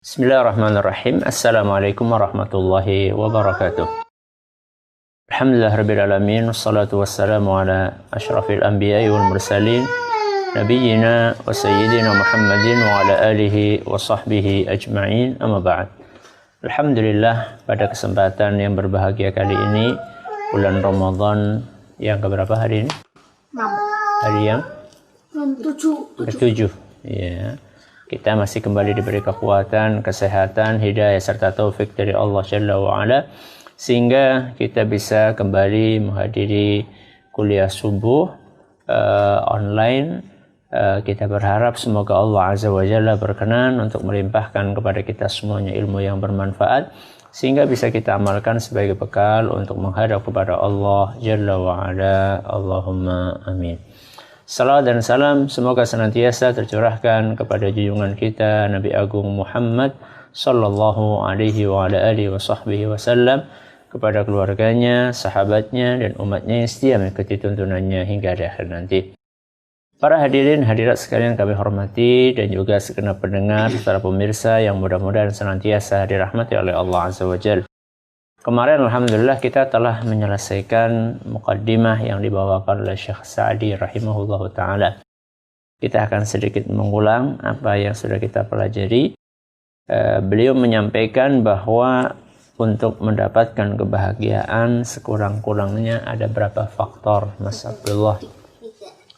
Bismillahirrahmanirrahim. Assalamualaikum warahmatullahi wabarakatuh. Alhamdulillah rabbil alamin, wassalatu wassalamu ala asyrafil anbiya'i wal mursalin nabiyyina wa sayyidina Muhammadin wa ala alihi wa sahbihi ajma'in, amma ba'd. Alhamdulillah, pada kesempatan yang berbahagia kali ini, bulan Ramadan yang keberapa hari ini? 6. Hari yang 7. Ya. Kita masih kembali diberi kekuatan, kesehatan, hidayah serta taufik dari Allah Jalla wa Ala, sehingga kita bisa kembali menghadiri kuliah subuh online. Kita berharap semoga Allah Azza wa Jalla berkenan untuk melimpahkan kepada kita semuanya ilmu yang bermanfaat, sehingga bisa kita amalkan sebagai bekal untuk menghadap kepada Allah Jalla wa Ala. Allahumma amin. Salam dan salam semoga senantiasa tercurahkan kepada junjungan kita Nabi Agung Muhammad sallallahu alaihi wa ala alihi wa sahbihi wasallam, kepada keluarganya, sahabatnya, dan umatnya yang setia mengikuti tuntunannya hingga akhir nanti. Para hadirin hadirat sekalian kami hormati, dan juga segenap pendengar serta pemirsa yang mudah-mudahan senantiasa dirahmati oleh Allah Azza wa Jalla. Kemarin alhamdulillah kita telah menyelesaikan muqaddimah yang dibawakan oleh Syekh Sa'di rahimahullahu ta'ala. Kita akan sedikit mengulang apa yang sudah kita pelajari. Beliau menyampaikan bahwa untuk mendapatkan kebahagiaan sekurang-kurangnya ada berapa faktor, Mas Abdullah?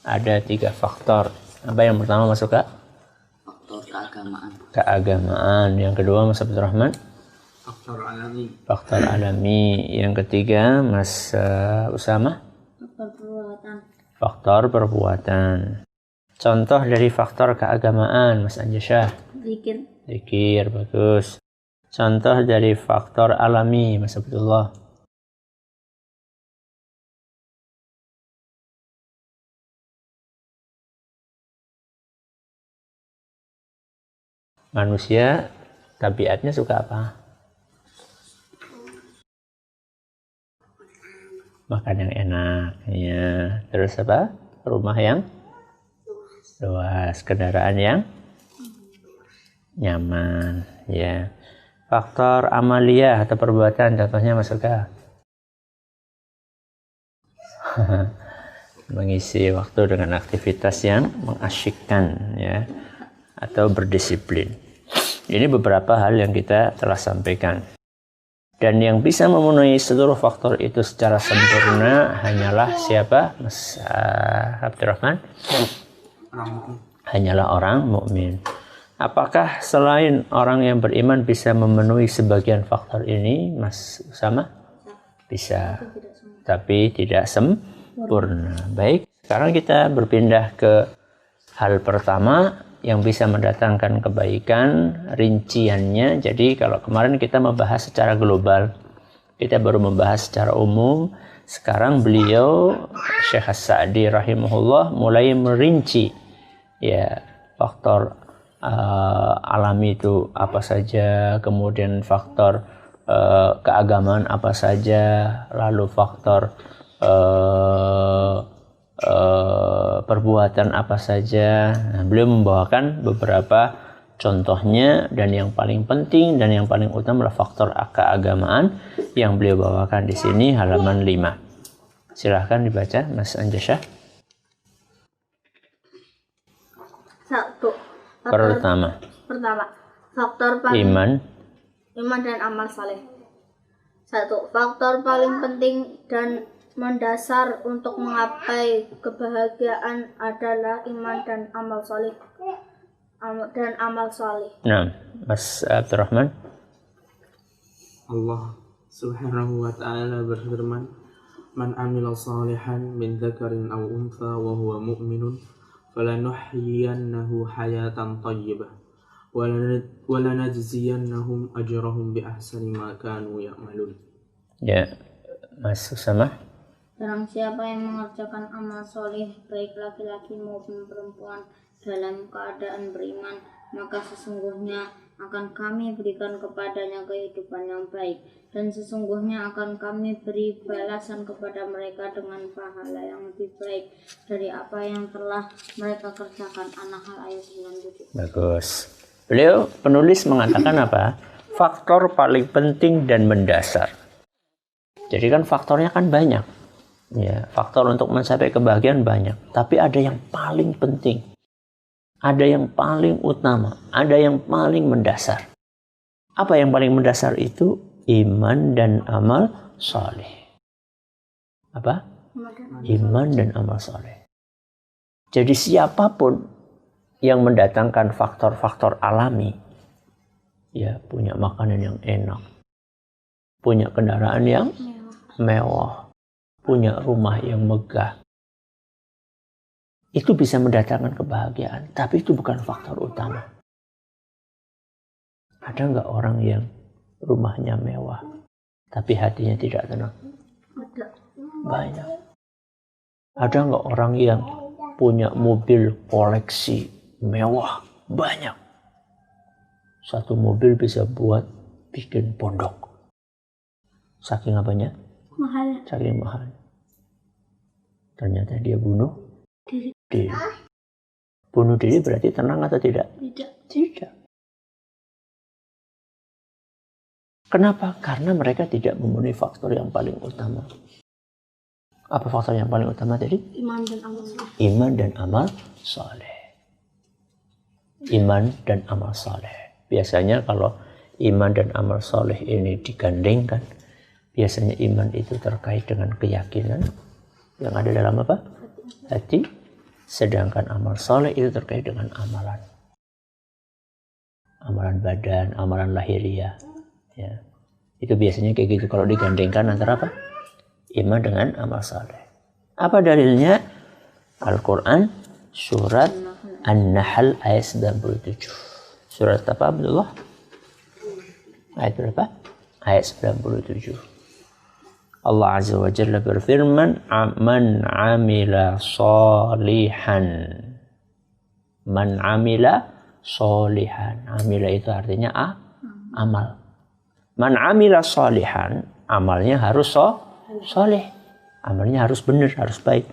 Ada 3 faktor. Apa yang pertama, Mas Suka? Faktor keagamaan. Keagamaan. Yang kedua, Mas Abdurrahman? Faktor alami. Faktor alami. Yang ketiga, Mas Usama? Faktor perbuatan. Faktor perbuatan. Contoh dari faktor keagamaan, Mas Anjasyah? Zikir. Zikir, bagus. Contoh dari faktor alami, Mas Abdullah? Manusia tabiatnya suka apa? Makan yang enak, ya. Terus apa? Rumah yang luas, kendaraan yang nyaman, ya. Faktor amalia atau perbuatan, contohnya masuk ke mengisi waktu dengan aktivitas yang mengasyikkan, ya, atau berdisiplin. Ini beberapa hal yang kita telah sampaikan. Dan yang bisa memenuhi seluruh faktor itu secara sempurna hanyalah siapa, Mas Abdurrahman? Hanyalah orang mukmin. Apakah selain orang yang beriman bisa memenuhi sebagian faktor ini, Mas Usama? Bisa, tapi tidak sempurna. Baik, sekarang kita berpindah ke hal pertama yang bisa mendatangkan kebaikan, rinciannya. Jadi kalau kemarin kita membahas secara global, kita baru membahas secara umum. Sekarang beliau Syekh Sa'di rahimahullah mulai merinci, ya, faktor alami itu apa saja, kemudian faktor keagamaan apa saja, lalu faktor perbuatan apa saja. Nah, beliau membawakan beberapa contohnya, dan yang paling penting dan yang paling utama adalah faktor keagamaan yang beliau bawakan di sini, halaman 5. Silahkan dibaca, Mas Anjasyah. Pertama, faktor paling iman dan amal saleh. 1. Faktor paling penting dan mendasar untuk menggapai kebahagiaan adalah iman dan amal saleh. Nah, Mas Abdurrahman. Allah Subhanahu wa ta'ala berfirman, "Man 'amila shalihan min dzakarin aw untha wa huwa mu'minun falanuhyiyannahu hayatan thayyibah wa lanajziyannahum ajrahum bi ahsani ma kanu ya'malun." Ya, Mas Usama. Barang siapa yang mengerjakan amal soleh, baik laki-laki maupun perempuan, dalam keadaan beriman, maka sesungguhnya akan kami berikan kepadanya kehidupan yang baik, dan sesungguhnya akan kami beri balasan kepada mereka dengan pahala yang lebih baik dari apa yang telah mereka kerjakan. An-Nahl ayat 97. Bagus. Beliau penulis mengatakan apa? Faktor paling penting dan mendasar. Jadi kan faktornya kan banyak. Ya, faktor untuk mencapai kebahagiaan banyak. Tapi ada yang paling penting. Ada yang paling utama. Ada yang paling mendasar. Apa yang paling mendasar itu? Iman dan amal saleh. Apa? Iman dan amal saleh. Jadi siapapun yang mendatangkan faktor-faktor alami, ya punya makanan yang enak, punya kendaraan yang mewah, punya rumah yang megah, itu bisa mendatangkan kebahagiaan, tapi itu bukan faktor utama. Ada nggak orang yang rumahnya mewah, tapi hatinya tidak tenang? Banyak. Ada nggak orang yang punya mobil koleksi mewah? Banyak. Satu mobil bisa buat bikin pondok. Saking apanya? Mahal. Saking mahal. Ternyata dia bunuh diri. Bunuh diri berarti tenang atau tidak? Tidak. Kenapa? Karena mereka tidak memenuhi faktor yang paling utama. Apa faktor yang paling utama tadi? Iman dan amal saleh. Iman dan amal saleh. Iman dan amal saleh. Biasanya kalau iman dan amal saleh ini digandengkan, biasanya iman itu terkait dengan keyakinan yang ada dalam apa? Hati. Sedangkan amal saleh itu terkait dengan amalan. Amalan badan, amalan lahiriah. Ya. Itu biasanya kayak gitu kalau digandengkan antara apa? Iman dengan amal saleh. Apa dalilnya? Al-Quran surat An-Nahl ayat 97. Surat apa Abdullah? Ayat berapa? Ayat 97. Allah Azza wa Jalla berfirman, man amila salihan. Man amila salihan. Amila itu artinya amal. Man amila salihan, amalnya harus soleh. Amalnya harus benar, harus baik.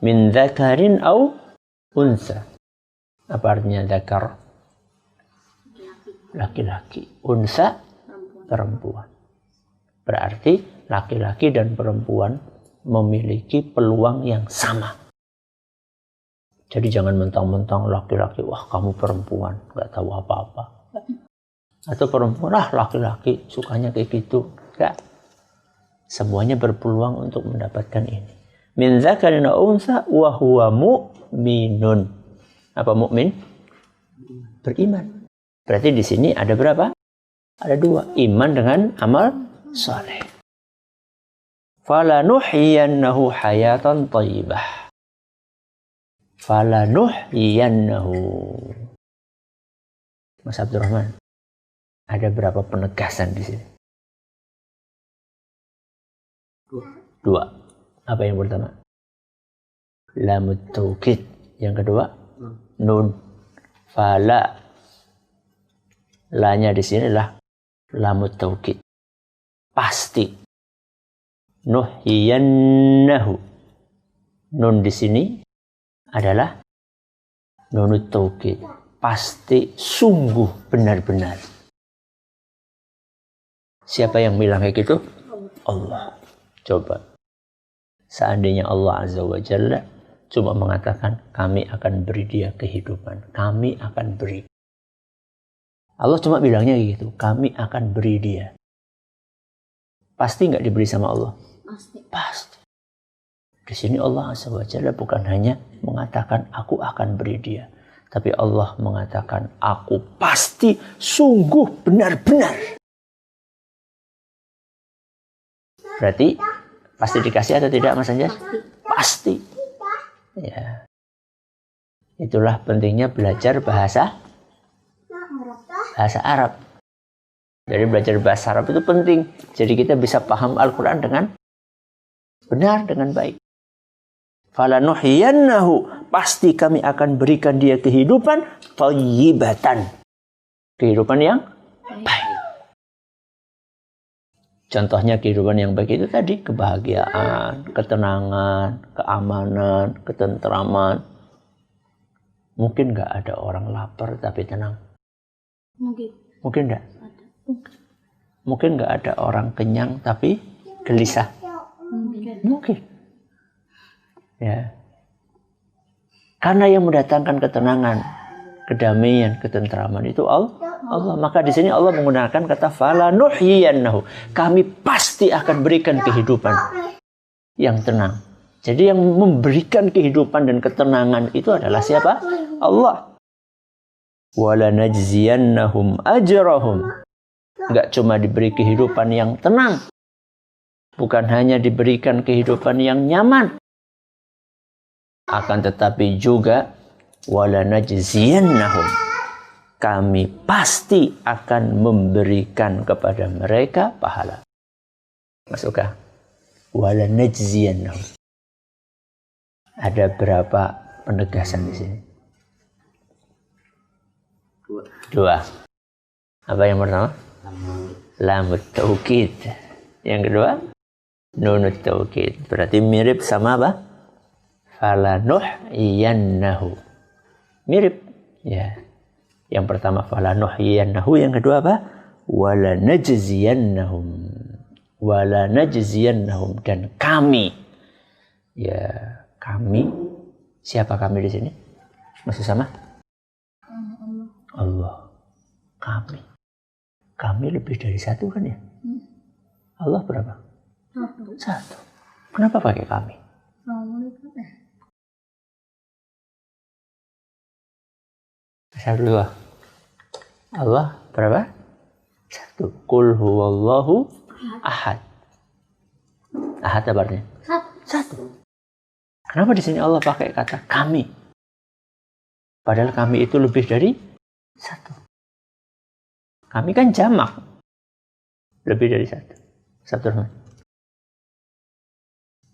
Min dzakarin au unsa. Apa artinya dzakar? Laki-laki. Unsa perempuan. Berarti laki-laki dan perempuan memiliki peluang yang sama. Jadi jangan mentang-mentang laki-laki, wah kamu perempuan, nggak tahu apa-apa. Atau perempuan, laki-laki sukanya kayak gitu. Enggak. Semuanya berpeluang untuk mendapatkan ini. Min dzakarin aw unsa wa huwa mu'minun. Apa mukmin? Beriman. Berarti di sini ada berapa? Ada dua, iman dengan amal saleh. Falanuhyiyannahu hayatan thayyibah. Falanuhyiyannahu. Mas Abdurrahman, ada berapa penegasan di sini? Dua. Apa yang pertama? Lamut taukid. Yang kedua? Nun. Fala. La-nya di sini adalah lamut taukid. Pasti. Nuhyiyannahu. Nun di sini adalah nunut taukid. Pasti, sungguh, benar-benar. Siapa yang bilang kayak gitu? Allah. Coba. Seandainya Allah Azza wa Jalla cuma mengatakan, kami akan beri dia kehidupan. Kami akan beri. Allah cuma bilangnya gitu. Kami akan beri dia. Pasti nggak diberi sama Allah? Pasti. Di sini Allah Azza wa Jalla bukan hanya mengatakan, aku akan beri dia. Tapi Allah mengatakan, aku pasti, sungguh, benar-benar. Berarti pasti dikasih atau tidak Mas Anjas? Pasti. Ya. Itulah pentingnya belajar bahasa Arab. Jadi belajar bahasa Arab itu penting. Jadi kita bisa paham Al-Quran dengan benar, dengan baik. Falanuhyiyannahu, pasti kami akan berikan dia kehidupan thayyibatan. Kehidupan yang baik. Contohnya kehidupan yang baik itu tadi, kebahagiaan, ketenangan, keamanan, ketentraman. Mungkin nggak ada orang lapar tapi tenang. Mungkin. Mungkin enggak? Ada. Mungkin enggak ada orang kenyang tapi gelisah. Mungkin. Ya. Karena yang mendatangkan ketenangan, kedamaian, ketentraman itu Allah. Maka di sini Allah menggunakan kata fala nuhyiyannahu. Kami pasti akan berikan kehidupan yang tenang. Jadi yang memberikan kehidupan dan ketenangan itu adalah siapa? Allah. Wala najziyannahum ajrahum. Enggak cuma diberi kehidupan yang tenang. Bukan hanya diberikan kehidupan yang nyaman. Akan tetapi juga wala najziyannahum. Kami pasti akan memberikan kepada mereka pahala. Masukkah? Wala najziyannahum. Ada berapa penegasan di sini? Dua. Apa yang pertama? Lamut taukid. Yang kedua? Nunut taukid. Berarti mirip sama apa? Fala nuhyiyannahu. Mirip. Ya. Yang pertama fala nuhyiyannahu. Yang kedua apa? Wala najziyannahum. Wala najziyannahum. Dan kami. Ya. Kami, siapa kami di sini? Masih sama? Allah. Kami. Kami lebih dari satu kan ya? Allah berapa? Satu. Kenapa pakai kami? Satu. Allah berapa? Satu. Qul huwallahu ahad. Ahad apa artinya? Satu. Kenapa di sini Allah pakai kata kami? Padahal kami itu lebih dari satu. Kami kan jamak. Lebih dari satu. Satu teman.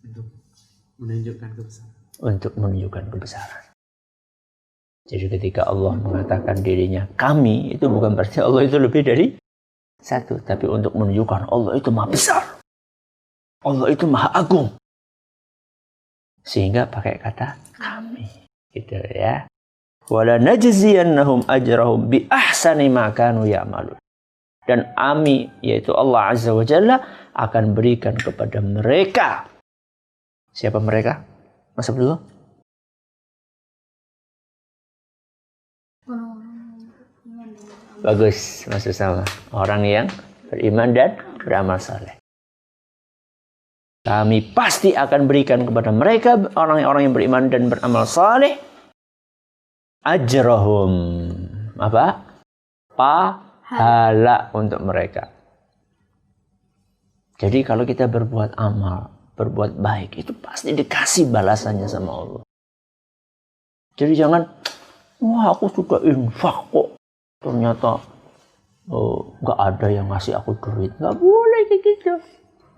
Untuk menunjukkan kebesaran. Untuk menunjukkan kebesaran. Jadi ketika Allah mengatakan dirinya kami, itu bukan berarti Allah itu lebih dari satu. Tapi untuk menunjukkan Allah itu maha besar. Allah itu maha agung. Sehingga pakai kata kami. Gitu ya. Wala najziyannahum ajrahum bi ahsani ma kanu ya'malun. Dan kami, yaitu Allah Azza wa Jalla, akan berikan kepada mereka. Siapa mereka? Masa dulu? Bagus, masuk sama. Orang yang beriman dan beramal saleh. Kami pasti akan berikan kepada mereka, orang-orang yang beriman dan beramal saleh, ajrahum. Apa? Pahala untuk mereka. Jadi kalau kita berbuat amal, berbuat baik, itu pasti dikasih balasannya sama Allah. Jadi jangan, wah aku sudah infak kok. Ternyata nggak ada yang ngasih aku duit. Nggak boleh kayak gitu.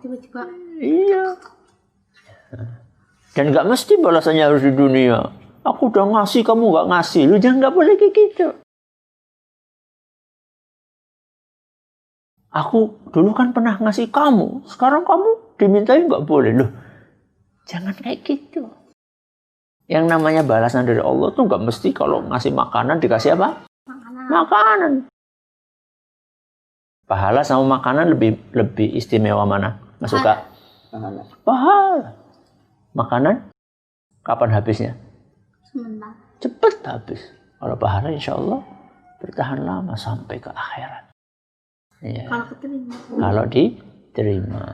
Tiba-tiba. Iya. Dan nggak mesti balasannya harus di dunia. Aku udah ngasih, kamu nggak ngasih. Lu jangan, nggak boleh kayak gitu. Aku dulu kan pernah ngasih kamu. Sekarang kamu dimintain nggak boleh. Loh, jangan kayak gitu. Yang namanya balasan dari Allah tuh nggak mesti kalau ngasih makanan dikasih apa? Makanan. Pahala sama makanan lebih istimewa mana? Mas suka? Pahala. Makanan kapan habisnya? Sebentar. Cepat habis. Kalau pahala insya Allah bertahan lama sampai ke akhirat. Ya. Kalau diterima. Kalau diterima.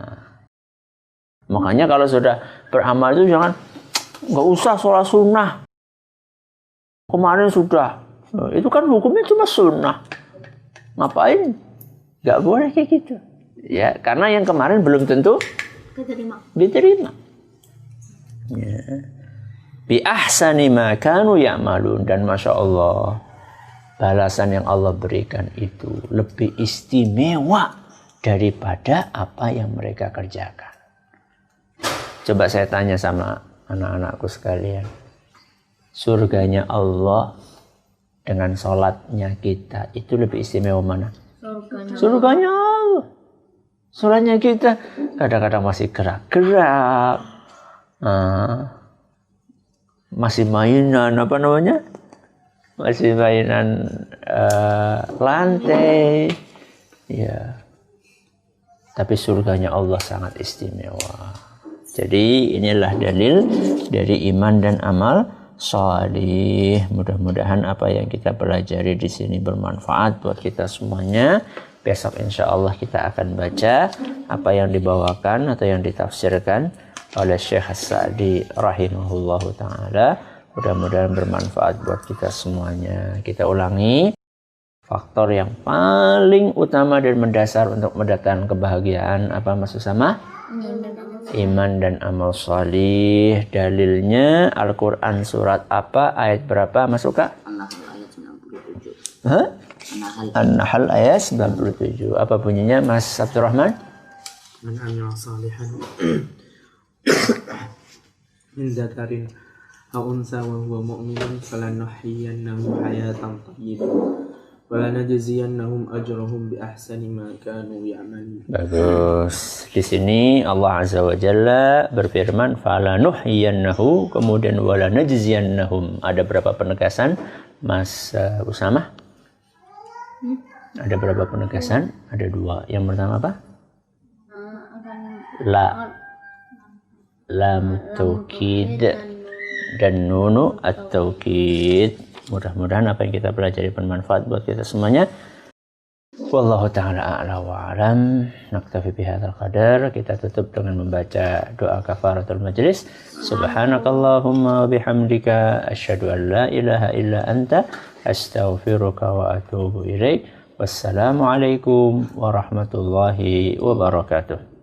Makanya kalau sudah beramal itu jangan, nggak usah sholat sunnah. Kemarin sudah. Itu kan hukumnya cuma sunnah. Ngapain? Nggak boleh kayak gitu. Ya, karena yang kemarin belum tentu diterima. Ya. Bi ahsani ma kanu ya'malun. Dan Masya Allah, balasan yang Allah berikan itu lebih istimewa daripada apa yang mereka kerjakan. Coba saya tanya sama anak-anakku sekalian. Surganya Allah dengan sholatnya kita itu lebih istimewa mana? Surganya Allah. Sholatnya kita kadang-kadang masih gerak-gerak. Masih mainan, apa namanya? masih mainan lantai. Ya. Tapi surganya Allah sangat istimewa. Jadi inilah dalil dari iman dan amal shalih. Mudah-mudahan apa yang kita pelajari di sini bermanfaat buat kita semuanya. Besok insya Allah kita akan baca apa yang dibawakan atau yang ditafsirkan oleh Syekh As-Sa'di rahimahullahu ta'ala. Mudah-mudahan bermanfaat buat kita semuanya. Kita ulangi. Faktor yang paling utama dan mendasar untuk mendatangkan kebahagiaan apa maksud sama? Iman dan amal shalih. Dalilnya Al-Quran surat apa? Ayat berapa? Masuk Kak? An-Nahl ayat 97. Apa bunyinya Mas Abdurrahman? Man amila salihan min dzakarin aw unsa wa huwa mu'minun falanuhyiyannahu hayatan thayyibah wa lanajziyannahum ajrahum bi ahsani ma kanu ya'malun. Bagus. Di sini Allah Azza wa Jalla berfirman falanuhyiyannahu, kemudian walanajziyannahum. Ada berapa penegasan Mas Usama? Ada berapa penegasan? Ada 2. Yang pertama apa? Lam taukid dan nunu at-taukid. Mudah-mudahan apa yang kita pelajari bermanfaat buat kita semuanya. Wallahu ta'ala a'la wa alam. Naktafi bihadzal qadar. Kita tutup dengan membaca doa kafaratul majlis. Subhanakallahumma bihamdika asyhadu an la ilaha illa anta astaghfiruka wa atubu ilaik. Wassalamualaikum warahmatullahi wabarakatuh.